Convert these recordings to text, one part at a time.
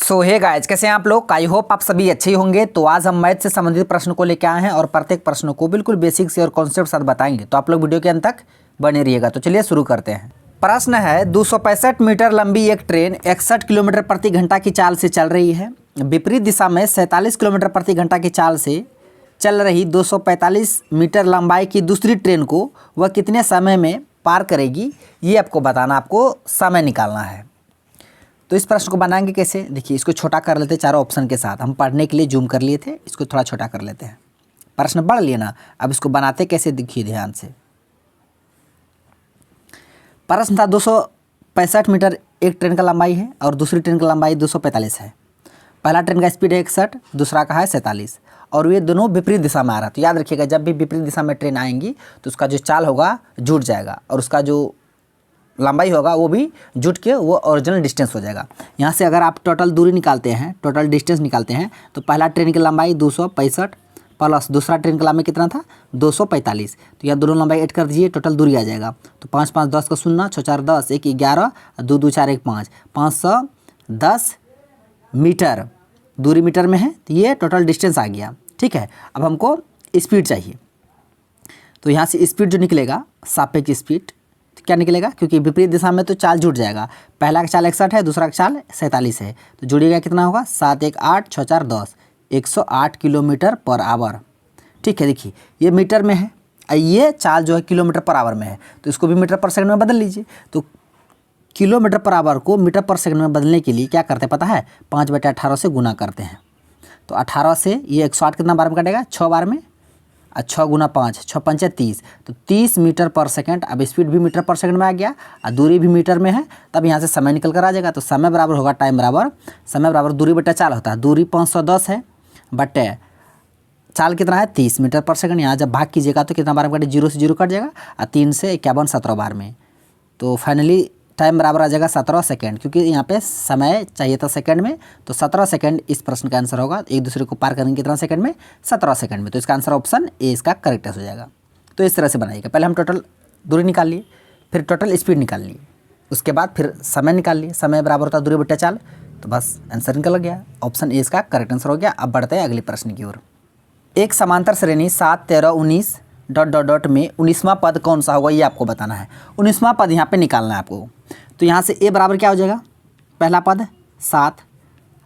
सो hey guys, कैसे हैं आप लोग। आई होप आप सभी अच्छे ही होंगे। तो आज हम मैथ से संबंधित प्रश्न को लेकर आए हैं और प्रत्येक प्रश्न को बिल्कुल बेसिक से और कॉन्सेप्ट साथ बताएंगे। तो आप लोग वीडियो के अंत तक बने रहिएगा। तो चलिए शुरू करते हैं। प्रश्न है, 265 मीटर लंबी एक ट्रेन 61 किलोमीटर प्रति घंटा की चाल से चल रही है। विपरीत दिशा में 47 किलोमीटर प्रति घंटा की चाल से चल रही 245 मीटर लंबाई की दूसरी ट्रेन को वह कितने समय में पार करेगी, ये आपको बताना, आपको समय निकालना है। तो इस प्रश्न को बनाएंगे कैसे, देखिए इसको छोटा कर लेते हैं चारों ऑप्शन के साथ। हम पढ़ने के लिए जूम कर लिए थे, इसको थोड़ा छोटा कर लेते हैं। प्रश्न पढ़ लिए ना, अब इसको बनाते कैसे देखिए ध्यान से। प्रश्न था 265 मीटर एक ट्रेन का लंबाई है और दूसरी ट्रेन का लंबाई 245 है। पहला ट्रेन का स्पीड है 61, दूसरा का है 47 और ये दोनों विपरीत दिशा में आ रहा है। तो याद रखिएगा, जब भी विपरीत दिशा में ट्रेन आएंगी तो उसका जो चाल होगा जुट जाएगा और उसका जो लंबाई होगा वो भी जुट के वो ओरिजिनल डिस्टेंस हो जाएगा। यहाँ से अगर आप टोटल दूरी निकालते हैं, टोटल डिस्टेंस निकालते हैं, तो पहला ट्रेन की लंबाई 265 प्लस दूसरा ट्रेन का लंबाई कितना था 245। तो यहाँ दोनों लंबाई ऐड कर दीजिए, टोटल दूरी आ जाएगा। तो 5 5 10 का 0, 6 4 10, 1 11, 2 2 4 1 5, 510 मीटर दूरी मीटर में है। तो ये टोटल डिस्टेंस आ गया। ठीक है, अब हमको स्पीड चाहिए। तो यहाँ से स्पीड जो निकलेगा, सापेक्ष स्पीड क्या निकलेगा, क्योंकि विपरीत दिशा में तो चाल जुट जाएगा। पहला का चाल 61 है, दूसरा का चाल 47 है, तो जुड़ेगा कितना होगा 7 1 8 6 4 10, 108 किलोमीटर पर आवर। ठीक है, देखिए ये मीटर में है, ये चाल जो है किलोमीटर पर आवर में है, तो इसको भी मीटर पर सेकंड में बदल लीजिए। तो किलोमीटर पर आवर को मीटर पर सेकंड में बदलने के लिए क्या करते हैं पता है, 5/18 से गुना करते हैं। तो 18 से ये 108 कितना बार में कटेगा, 6 बार में, 6 गुना 5, 6 5 30, तो 30 मीटर पर सेकंड। अब स्पीड भी मीटर पर सेकंड में आ गया और दूरी भी मीटर में है, तब यहाँ से समय निकल कर आ जाएगा। तो समय बराबर होगा टाइम बराबर समय बराबर दूरी बटा चाल होता है। दूरी 510 है बटे चाल कितना है 30 मीटर पर सेकंड। यहाँ जब भाग कीजिएगा तो कितना बार में कटे, 0 से 0 कट जाएगा और 3 से 51 17 बार में। तो फाइनली टाइम बराबर आ जाएगा 17 सेकंड, क्योंकि यहाँ पे समय चाहिए था सेकंड में, तो 17 सेकंड इस प्रश्न का आंसर होगा। एक दूसरे को पार करेंगे कितना सेकंड में, 17 सेकंड में। तो इसका आंसर ऑप्शन ए इसका करेक्ट हो जाएगा। तो इस तरह से बनाइएगा। पहले हम टोटल दूरी निकाल लिए, फिर टोटल स्पीड निकाल लिए, उसके बाद फिर समय निकाल लिए। समय बराबर होता है दूरी बट्टा चाल, तो बस आंसर निकल गया। ऑप्शन ए इसका करेक्ट आंसर हो गया। अब बढ़ते हैं अगले प्रश्न की ओर। एक समांतर श्रेणी 7 13 19 ... में 19वां पद कौन सा होगा, ये आपको बताना है। 19वां पद यहाँ पे निकालना है आपको। तो यहाँ से ए बराबर क्या हो जाएगा, पहला पद 7,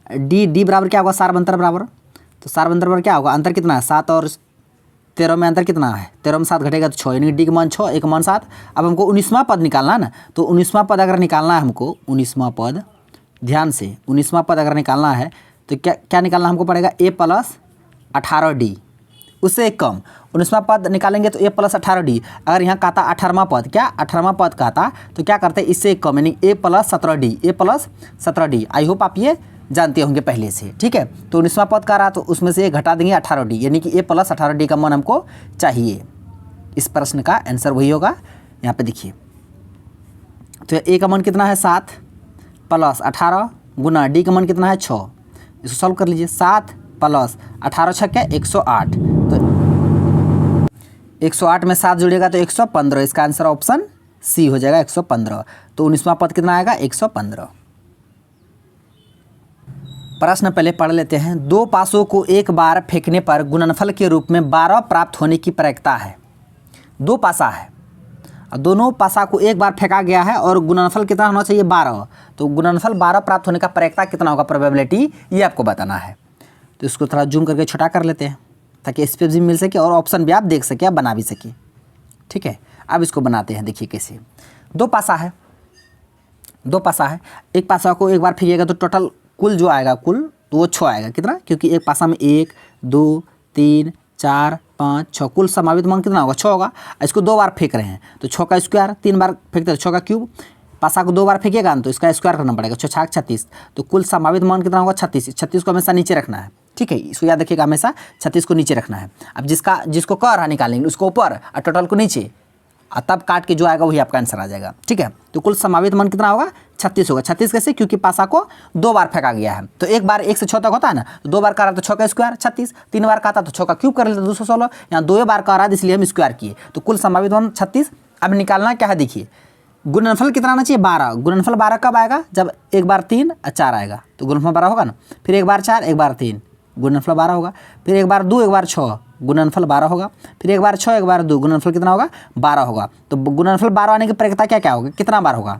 डी बराबर क्या होगा, सारबंतर बराबर। तो सारबंतर बराबर क्या होगा, अंतर कितना है 7 और 13 में अंतर कितना है, 13 में 7 घटेगा तो 6, यानी डी का मान 6, एक मान 7। अब हमको 19वां पद निकालना है ना, तो 19वां पद अगर निकालना है हमको, 19वां पद ध्यान से 19वां पद अगर निकालना है तो क्या निकालना हमको पड़ेगा, ए प्लस 18D, उससे एक कम। 19वां पद निकालेंगे तो ए प्लस 18D। अगर यहाँ कहता 18वां पद, क्या 18वां पद कहता तो क्या करते हैं, इससे एक कम, यानी A plus 17D, A plus 17D। I hope आप ये जानते होंगे पहले से। ठीक है, तो 19वां पद का रहा तो उसमें से घटा देंगे 18D, यानी कि ए प्लस 18D का मान हमको चाहिए। इस प्रश्न का आंसर वही होगा। यहाँ पे देखिए, तो ए का मान कितना है 7 प्लस 18 गुना डी का मान कितना है 6। इसको सॉल्व कर लीजिए, 7 प्लस 18 6 क्या 108, तो 108 में 7 जुड़ेगा तो 115। इसका आंसर ऑप्शन सी हो जाएगा 115। तो 19वां पद कितना आएगा 115। प्रश्न पहले पढ़ लेते हैं। 2 पासों को एक बार फेंकने पर गुणनफल के रूप में 12 प्राप्त होने की प्रवृत्ति है। 2 पासा है और दोनों पासा को एक बार फेंका गया है और गुणनफल कितना होना चाहिए 12। तो गुणनफल 12 प्राप्त होने का प्रवृत्ति कितना होगा, प्रोबेबिलिटी, ये आपको बताना है। तो इसको थोड़ा जूम करके छोटा कर लेते हैं ताकि स्पेस भी मिल सके और ऑप्शन भी आप देख सके, आप बना भी सके। ठीक है, अब इसको बनाते हैं। देखिए कैसे, 2 पासा है, 2 पासा है, एक पासा को एक बार फेंकिएगा तो टोटल कुल जो आएगा कुल तो वो 6 आएगा। कितना, क्योंकि एक पासा में 1 2 3 4 5 6, कुल समावित मान कितना होगा 6 होगा। इसको 2 बार फेंक रहे हैं तो 6 का स्क्वायर, 3 बार फेंकते हैं 6 का क्यूब। पासा को 2 बार फेंकेगा तो इसका स्क्वायर करना पड़ेगा, 6 6 36, तो कुल संभावित मान कितना होगा 36। 36 को हमेशा नीचे रखना है। ठीक है, इसको याद रखिएगा, हमेशा 36 को नीचे रखना है। अब जिसको कर रहा निकालेंगे उसको ऊपर और टोटल को नीचे, और तब काट के जो आएगा वही आपका आंसर आ जाएगा। ठीक है, तो कुल संभावित मान कितना होगा 36 होगा। 36 कैसे, क्योंकि पासा को 2 बार फेंका गया है। तो एक बार 1 से 6 तक होता है ना, तो 2 बार का रहा तो 6 का स्क्वायर 36, 3 बार का आता तो 6 का क्यूब कर लेते 216, यहाँ 2 बार का रहा इसलिए हम स्क्वायर किए। तो कुल संभावित मान 36। अब निकालना क्या है, देखिए गुणनफल कितना आना चाहिए 12। गुणनफल 12 कब आएगा, जब एक बार 3 और 4 आएगा तो गुणनफल 12 होगा ना। फिर एक बार 4 एक बार 3 गुणनफल 12 होगा। फिर एक बार 2 एक बार 6 गुणनफल 12 होगा। फिर एक बार 6 एक बार 2 गुणनफल कितना होगा 12 होगा। तो गुणनफल 12 आने की प्रक्रिया क्या क्या होगा, कितना बार होगा,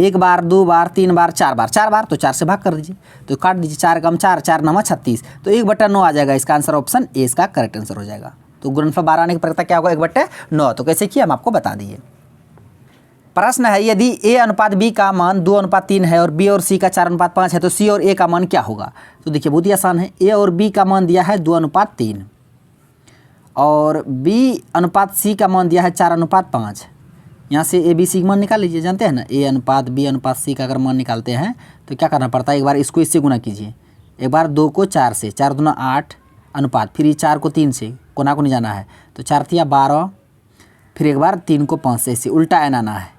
एक बार 2 बार 3 बार 4 बार, 4 बार तो 4 से भाग कर दीजिए, तो काट दीजिए, 4 कम 4 4 9 36, तो 1/9 आ जाएगा। इसका आंसर ऑप्शन ए इसका करेक्ट आंसर हो जाएगा। तो गुणनफल 12 आने की प्रक्रिया क्या होगा 1/9। तो कैसे किया हम आपको बता दिए। प्रश्न है यदि a अनुपात b का मान 2:3 है और b और c का 4:5 है तो c और a का मान क्या होगा। तो देखिए बहुत ही आसान है, a और b का मान दिया है 2:3 और b अनुपात c का मान दिया है 4:5। यहाँ से a b c का मान निकाल लीजिए, जानते हैं ना, a अनुपात b अनुपात c का अगर मान निकालते हैं तो क्या करना पड़ता है, एक बार इसको इससे गुना कीजिए, एक बार 2 को 4 से, 4 दूना 8 अनुपात, फिर ये 4 को 3 से, कोना को नहीं जाना है तो 4 तिया 12, फिर एक बार 3 को 5 से, इसे उल्टा एन आना है,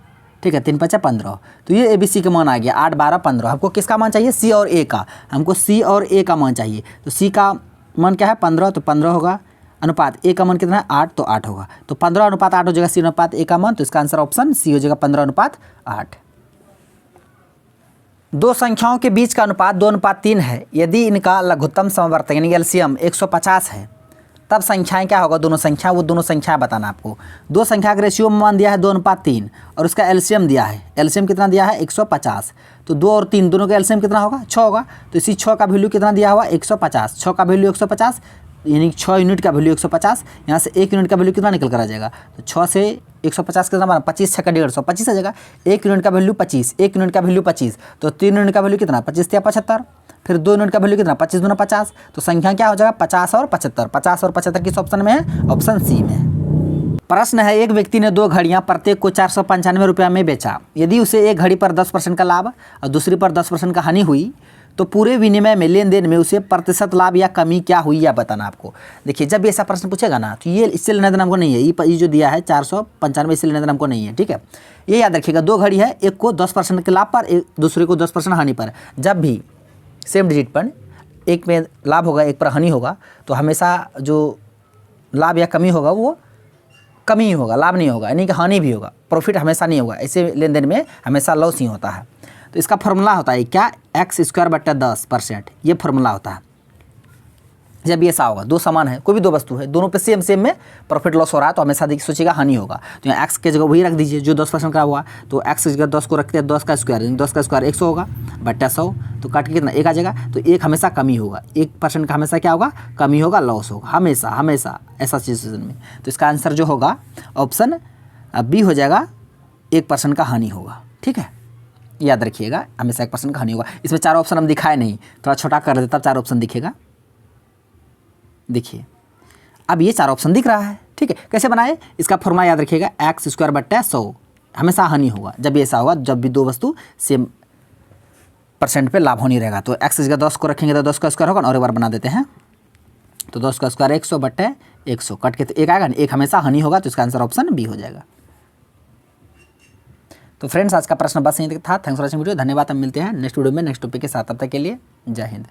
ठीक है, 3 5 15। तो ये ए बी सी का मान आ गया 8 12 15। हमको किसका मान चाहिए, सी और ए का, हमको सी और ए का मान चाहिए। तो सी का मान क्या है 15, तो 15 होगा, अनुपात ए का मान कितना है 8, तो 8 होगा। तो 15:8 हो जाएगा सी अनुपात ए का मान, तो इसका आंसर ऑप्शन सी हो जाएगा 15:8। दो संख्याओं के बीच का अनुपात 2:3 है, यदि इनका लघुत्तम समवर्तक यानी एलसीएम 150 है तब संख्याएं क्या होगा, दोनों संख्या, वो दोनों संख्या बताना आपको। दो संख्या का रेशियो में मान दिया है 2:3 और उसका एलसीएम दिया है, एलसीएम कितना दिया है 150, तो 2 और 3 दोनों का एलसीएम कितना होगा 6 होगा। तो इसी 6 का वैल्यू कितना दिया हुआ 150, 6 का वैल्यू 150 यानी 6 यूनिट का वैल्यू 150, यहाँ से 1 यूनिट का वैल्यू कितना निकल कर आ जाएगा, तो 6 से 150 कितना बना 25 6 का 150, 25 आ जाएगा। 1 यूनिट का वैल्यू 25, 1 यूनिट का वैल्यू 25, तो 3 यूनिट का वैल्यू कितना 25 या 75, फिर 2 यूनिट का वैल्यू कितना 25 दूना 50, तो संख्या क्या हो जाएगा 50 और 75। 50 और 75 किस ऑप्शन में है, ऑप्शन सी में है। प्रश्न है एक व्यक्ति ने 2 घड़ियां प्रत्येक को 495 रुपया में बेचा, यदि उसे एक घड़ी पर 10% का लाभ और दूसरी पर 10% का हानि हुई तो पूरे विनिमय में लेन देन में उसे प्रतिशत लाभ या कमी क्या हुई या बताना आपको। देखिए जब भी ऐसा प्रश्न पूछेगा ना तो ये इससे लेना देना हमको नहीं है, ये जो दिया है 495 इससे लेना देना हमको नहीं है, ठीक है। ये याद रखिएगा, 2 घड़ी है, एक को 10% के लाभ पर, एक दूसरे को 10% हानि पर। जब भी सेम डिजिट पर एक में लाभ होगा एक पर हानि होगा तो हमेशा जो लाभ या कमी होगा वो कमी ही होगा, लाभ नहीं होगा, यानी कि हानि भी होगा, प्रॉफिट हमेशा नहीं होगा। ऐसे लेन देन में हमेशा लॉस ही होता है। तो इसका फॉर्मूला होता है क्या, x²/10%, ये फॉर्मूला होता है। जब ये ऐसा होगा, दो समान है, कोई भी दो वस्तु है, दोनों पे सेम सेम में प्रॉफिट लॉस हो रहा है तो हमेशा देखिए सोचिएगा हानि होगा। तो यहाँ x के जगह वही रख दीजिए जो 10% का हुआ, तो x की जगह 10 को रखते हैं, 10 का स्क्वायर, 10 का स्क्वायर 100 होगा बट्टा 100, तो काट के कितना 1 आ जाएगा। तो 1 हमेशा कमी होगा, 1% का हमेशा क्या होगा कमी होगा, लॉस होगा, हमेशा हमेशा ऐसा सिचुएशन में। तो इसका आंसर जो होगा ऑप्शन बी हो जाएगा, 1% का हानि होगा, ठीक है, याद रखिएगा, हमेशा 1% का हानि होगा। इसमें 4 ऑप्शन हम दिखाए नहीं, थोड़ा छोटा कर देते तब 4 ऑप्शन दिखेगा। देखिए अब ये 4 ऑप्शन दिख रहा है, ठीक है। कैसे बनाए, इसका फॉर्मूला याद रखिएगा, x²/100 हमेशा हानि होगा। जब भी ऐसा होगा, जब भी दो वस्तु सेम % पे लाभ होनी रहेगा, तो x की जगह 10 को रखेंगे तो 10 का स्क्वायर होगा, और एक बार बना देते हैं, तो 10 का स्क्वायर 100/100 कट के तो 1 आएगा, 1 हमेशा हानि होगा, तो इसका आंसर ऑप्शन बी हो जाएगा। तो फ्रेंड्स आज का प्रश्न बस यहीं तक था। थैंक्स फॉर वॉचिंग वीडियो, धन्यवाद। हम मिलते हैं नेक्स्ट वीडियो में नेक्स्ट टॉपिक के साथ, तब तक के लिए जय हिंद।